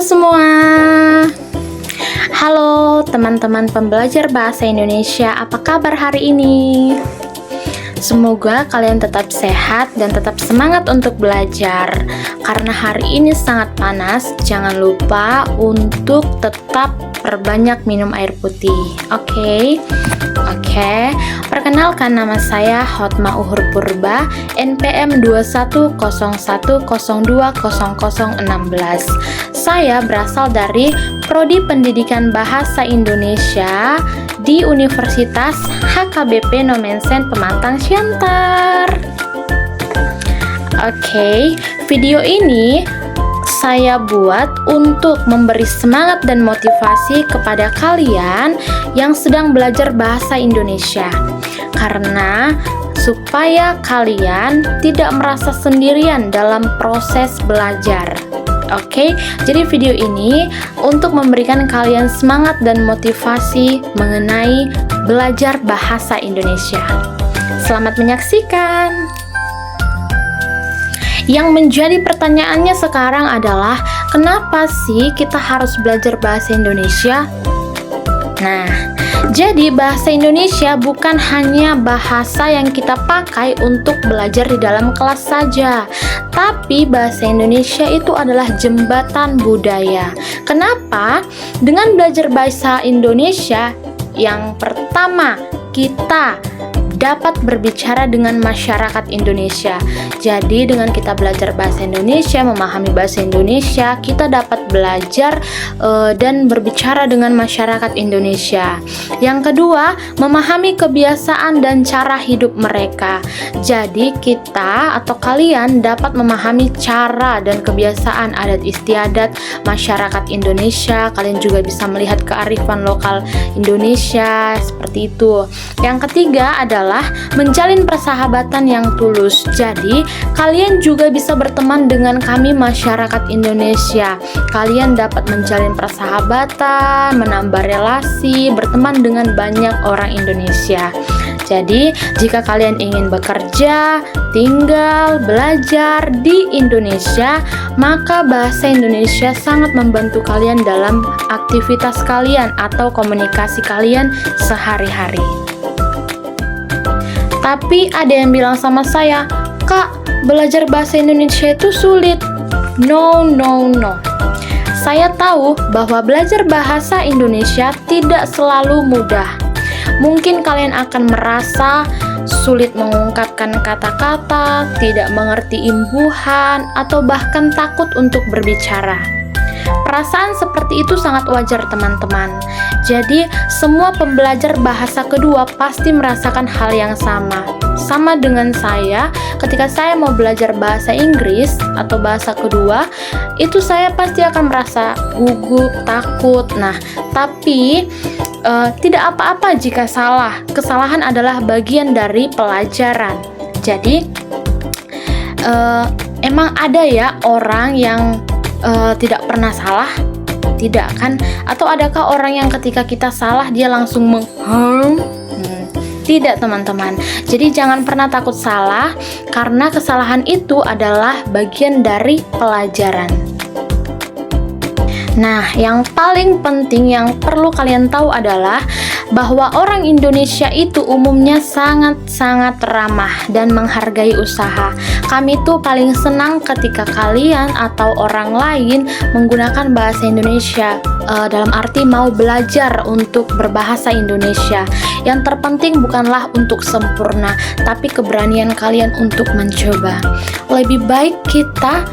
semua. Halo teman-teman pembelajar bahasa Indonesia, apa kabar hari ini? Semoga kalian tetap sehat dan tetap semangat untuk belajar. Karena hari ini sangat panas, jangan lupa untuk tetap perbanyak minum air putih. Oke. Perkenalkan, nama saya Hotma Uhur Purba, NPM 2101020016. Saya berasal dari Prodi Pendidikan Bahasa Indonesia di Universitas HKBP Nomensen Pematang Siantar. Oke, video ini saya buat untuk memberi semangat dan motivasi kepada kalian yang sedang belajar bahasa Indonesia, karena supaya kalian tidak merasa sendirian dalam proses belajar. Oke, jadi video ini untuk memberikan kalian semangat dan motivasi mengenai belajar bahasa Indonesia. Selamat menyaksikan. Yang menjadi pertanyaannya sekarang adalah, kenapa sih kita harus belajar bahasa Indonesia? Nah, jadi bahasa Indonesia bukan hanya bahasa yang kita pakai untuk belajar di dalam kelas saja, tapi bahasa Indonesia itu adalah jembatan budaya. Kenapa? Dengan belajar bahasa Indonesia, yang pertama kita dapat berbicara dengan masyarakat Indonesia. Jadi dengan kita belajar bahasa Indonesia, memahami bahasa Indonesia, kita dapat belajar dan berbicara dengan masyarakat Indonesia. Yang kedua, memahami kebiasaan dan cara hidup mereka. Jadi kita atau kalian dapat memahami cara dan kebiasaan adat istiadat masyarakat Indonesia. Kalian juga bisa melihat kearifan lokal Indonesia, seperti itu. Yang ketiga adalah menjalin persahabatan yang tulus. Jadi, kalian juga bisa berteman dengan kami masyarakat Indonesia. Kalian dapat menjalin persahabatan, menambah relasi, berteman dengan banyak orang Indonesia. Jadi, jika kalian ingin bekerja, tinggal, belajar di Indonesia, maka bahasa Indonesia sangat membantu kalian dalam aktivitas kalian atau komunikasi kalian sehari-hari. Tapi ada yang bilang sama saya, "Kak, belajar bahasa Indonesia itu sulit." No. Saya tahu bahwa belajar bahasa Indonesia tidak selalu mudah. Mungkin kalian akan merasa sulit mengungkapkan kata-kata, tidak mengerti imbuhan, atau bahkan takut untuk berbicara. Perasaan seperti itu sangat wajar, teman-teman. Jadi, semua pembelajar bahasa kedua pasti merasakan hal yang sama. Sama dengan saya, ketika saya mau belajar bahasa Inggris atau bahasa kedua, itu saya pasti akan merasa gugup, takut. Nah, tapi tidak apa-apa jika salah. Kesalahan adalah bagian dari pelajaran. Jadi, emang ada ya orang yang tidak pernah salah? Tidak kan? Atau adakah orang yang ketika kita salah dia langsung Tidak, teman-teman. Jadi jangan pernah takut salah, karena kesalahan itu adalah bagian dari pelajaran. Nah, yang paling penting yang perlu kalian tahu adalah bahwa orang Indonesia itu umumnya sangat-sangat ramah dan menghargai usaha. Kami tuh paling senang ketika kalian atau orang lain menggunakan bahasa Indonesia, dalam arti mau belajar untuk berbahasa Indonesia. Yang terpenting bukanlah untuk sempurna, tapi keberanian kalian untuk mencoba. Lebih baik kita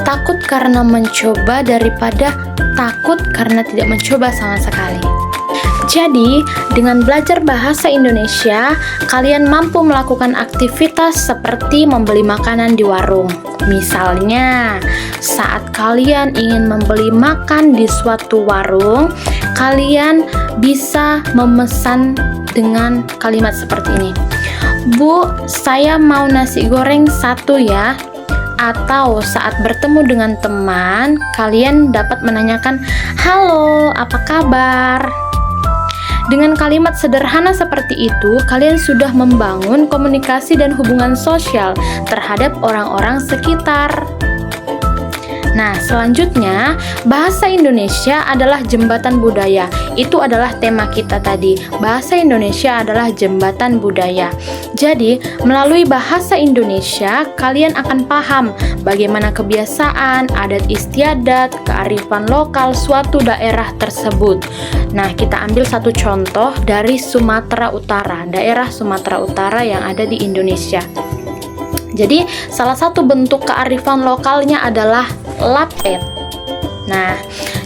takut karena mencoba daripada takut karena tidak mencoba sama sekali. Jadi, dengan belajar bahasa Indonesia, kalian mampu melakukan aktivitas seperti membeli makanan di warung. Misalnya, saat kalian ingin membeli makan di suatu warung, kalian bisa memesan dengan kalimat seperti ini. "Bu, saya mau nasi goreng 1 ya." Atau saat bertemu dengan teman, kalian dapat menanyakan, "Halo, apa kabar?" Dengan kalimat sederhana seperti itu, kalian sudah membangun komunikasi dan hubungan sosial terhadap orang-orang sekitar. Nah, selanjutnya, bahasa Indonesia adalah jembatan budaya. Itu adalah tema kita tadi. Bahasa Indonesia adalah jembatan budaya. Jadi, melalui bahasa Indonesia, kalian akan paham bagaimana kebiasaan, adat istiadat, kearifan lokal suatu daerah tersebut. Nah, kita ambil satu contoh dari Sumatera Utara, daerah Sumatera Utara yang ada di Indonesia. Jadi, salah satu bentuk kearifan lokalnya adalah lapet. Nah,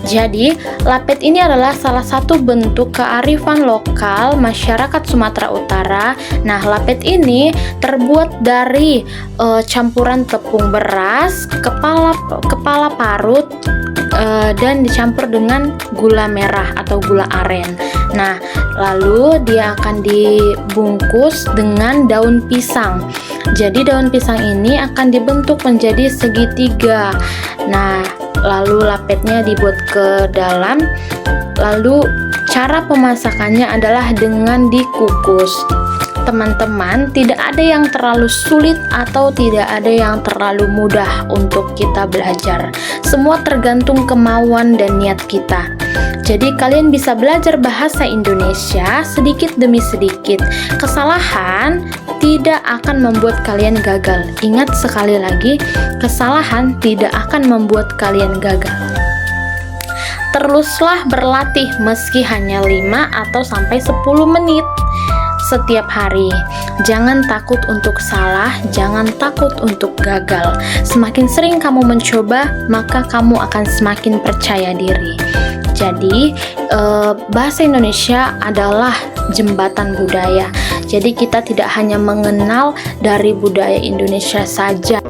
jadi lapet ini adalah salah satu bentuk kearifan lokal masyarakat Sumatera Utara. Nah, lapet ini terbuat dari campuran tepung beras, kepala parut, dan dicampur dengan gula merah atau gula aren. Nah, lalu dia akan dibungkus dengan daun pisang. Jadi daun pisang ini akan dibentuk menjadi segitiga. Nah, lalu lapetnya dibuat ke dalam. Lalu cara pemasakannya adalah dengan dikukus. Teman-teman, tidak ada yang terlalu sulit atau tidak ada yang terlalu mudah untuk kita belajar. Semua tergantung kemauan dan niat kita. Jadi kalian bisa belajar bahasa Indonesia sedikit demi sedikit. Kesalahan tidak akan membuat kalian gagal. Ingat sekali lagi, kesalahan tidak akan membuat kalian gagal. Teruslah berlatih meski hanya 5 atau sampai 10 menit setiap hari. Jangan takut untuk salah, jangan takut untuk gagal. Semakin sering kamu mencoba, maka kamu akan semakin percaya diri. Jadi, bahasa Indonesia adalah jembatan budaya. Jadi, kita tidak hanya mengenal dari budaya Indonesia saja.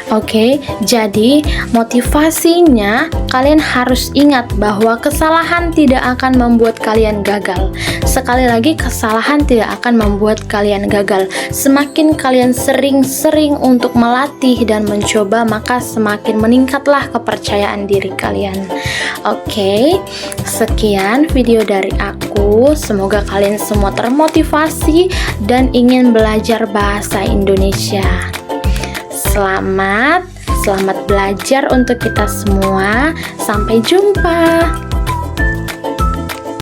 Oke, jadi motivasinya kalian harus ingat bahwa kesalahan tidak akan membuat kalian gagal. Sekali lagi, kesalahan tidak akan membuat kalian gagal. Semakin kalian sering-sering untuk melatih dan mencoba, maka semakin meningkatlah kepercayaan diri kalian. Oke, sekian video dari aku. Semoga kalian semua termotivasi dan ingin belajar bahasa Indonesia. Selamat belajar untuk kita semua. Sampai jumpa.